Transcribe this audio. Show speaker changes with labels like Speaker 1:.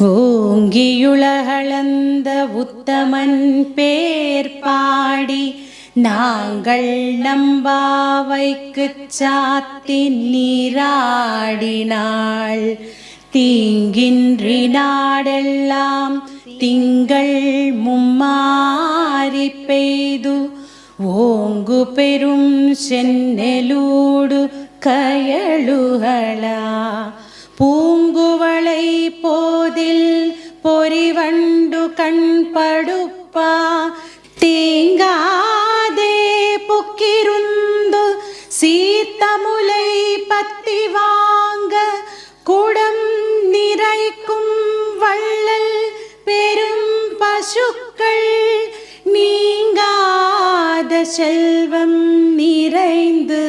Speaker 1: ஓங்கியுலகளந்த உத்தமன் பேர் பாடி நாங்கள் நம்பாவைக்குச் சாத்தி நீராடினாள். தீங்கின்றி நாடெல்லாம் திங்கள் மும்மாரி பெய்து ஓங்கு பெரும் சென்னெலூடு கயலுகளா பூங்குவளை போதில் பொறிவண்டு கண்படுப்பா தீங்காதே புக்கிருந்து சீத்தமுலை பத்தி வாங்க குடம் நிறைக்கும் வள்ளல் பெரும் பசுக்கள் நீங்காத செல்வம் நிறைந்து